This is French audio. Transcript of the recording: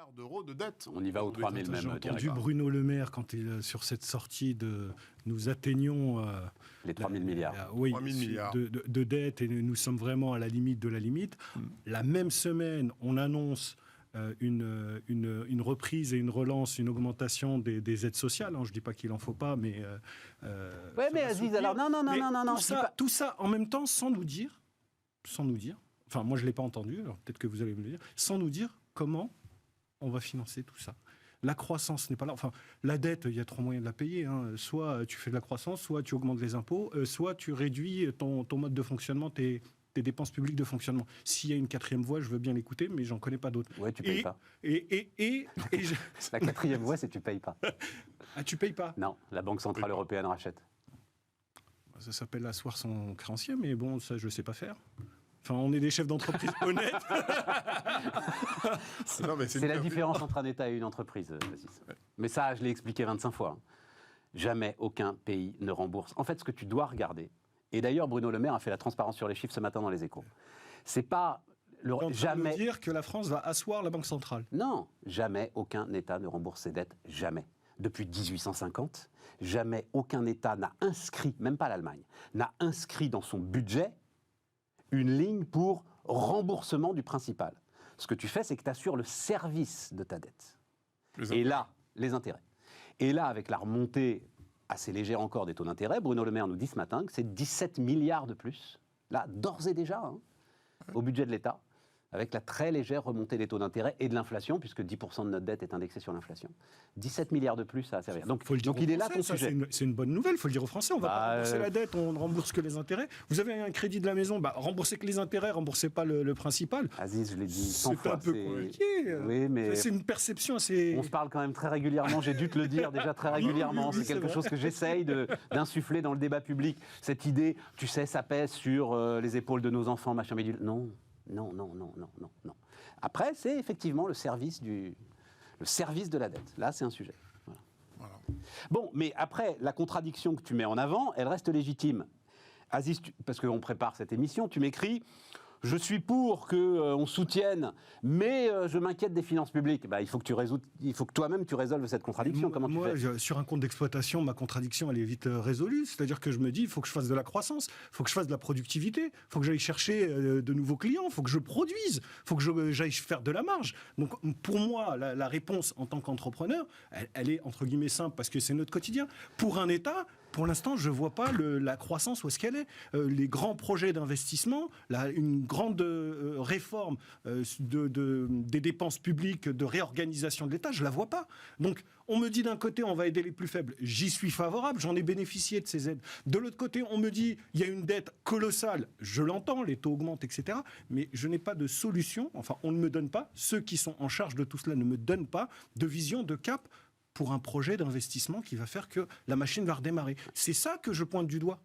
milliards d'euros de dette. On y va aux 3 000 même. J'ai entendu Bruno Le Maire quand sur cette sortie de nous atteignons les 3 000 milliards. 3 000 milliards. De dette et nous sommes vraiment à la limite de la limite. La même semaine, on annonce une reprise et une relance, une augmentation des aides sociales. Hein. Je ne dis pas qu'il n'en faut pas, mais... ouais, mais Aziz, alors non. Tout ça en même temps, sans nous dire, enfin moi je ne l'ai pas entendu, alors peut-être que vous allez me le dire, sans nous dire comment on va financer tout ça. La croissance n'est pas là. Enfin, la dette, il y a 3 moyens de la payer. Hein. Soit tu fais de la croissance, soit tu augmentes les impôts, soit tu réduis ton mode de fonctionnement, tes dépenses publiques de fonctionnement. S'il y a une 4e voie, je veux bien l'écouter, mais j'en connais pas d'autres. Ouais, tu payes pas. La 4e voie, c'est tu payes pas. Ah, tu payes pas? Non, la Banque Centrale Européenne rachète. Ça s'appelle asseoir son créancier, mais bon, ça, je sais pas faire. Enfin, on est des chefs d'entreprise honnêtes. C'est la différence entre un État et une entreprise, Aziz. Mais ça, je l'ai expliqué 25 fois. Jamais aucun pays ne rembourse. En fait, ce que tu dois regarder, et d'ailleurs, Bruno Le Maire a fait la transparence sur les chiffres ce matin dans Les Échos. C'est pas jamais de dire que la France va asseoir la Banque centrale. Non, jamais aucun État ne rembourse ses dettes, jamais. Depuis 1850, jamais aucun État n'a inscrit, même pas l'Allemagne, n'a inscrit dans son budget une ligne pour remboursement du principal. Ce que tu fais, c'est que tu assures le service de ta dette. Et là, les intérêts. Et là, avec la remontée assez légère encore des taux d'intérêt, Bruno Le Maire nous dit ce matin que c'est 17 milliards de plus, là, d'ores et déjà, au budget de l'État, avec la très légère remontée des taux d'intérêt et de l'inflation, puisque 10% de notre dette est indexée sur l'inflation. 17 milliards de plus, ça va servir. Donc il est là ton sujet. C'est une bonne nouvelle, il faut le dire aux Français. On ne va pas rembourser la dette, on ne rembourse que les intérêts. Vous avez un crédit de la maison, remboursez que les intérêts, remboursez pas le principal. Aziz, je l'ai dit 100 fois. C'est un peu compliqué. Oui, mais c'est une perception assez... On se parle quand même très régulièrement, j'ai dû te le dire déjà très régulièrement. C'est quelque chose que j'essaye d'insuffler dans le débat public. Cette idée, tu sais, ça pèse sur les épaules de nos enfants, machin, bidule. Non. Après, c'est effectivement le service de la dette. Là, c'est un sujet. Voilà. Bon, mais après, la contradiction que tu mets en avant, elle reste légitime. Aziz, parce qu'on prépare cette émission, tu m'écris... Je suis pour qu'on soutienne, mais je m'inquiète des finances publiques. Il faut que toi-même tu résolves cette contradiction. Comment tu fais ? Sur un compte d'exploitation, ma contradiction elle est vite résolue. C'est-à-dire que je me dis, il faut que je fasse de la croissance, il faut que je fasse de la productivité, il faut que j'aille chercher de nouveaux clients, il faut que je produise, il faut que j'aille faire de la marge. Donc pour moi, la réponse en tant qu'entrepreneur, elle est entre guillemets simple parce que c'est notre quotidien. Pour un État, pour l'instant, je ne vois pas la croissance où est-ce qu'elle est. Les grands projets d'investissement, une grande réforme des dépenses publiques, de réorganisation de l'État, je ne la vois pas. Donc, on me dit d'un côté, on va aider les plus faibles. J'y suis favorable, j'en ai bénéficié de ces aides. De l'autre côté, on me dit, il y a une dette colossale. Je l'entends, les taux augmentent, etc. Mais je n'ai pas de solution. Enfin, on ne me donne pas, ceux qui sont en charge de tout cela ne me donnent pas de vision, de cap pour un projet d'investissement qui va faire que la machine va redémarrer. C'est ça que je pointe du doigt.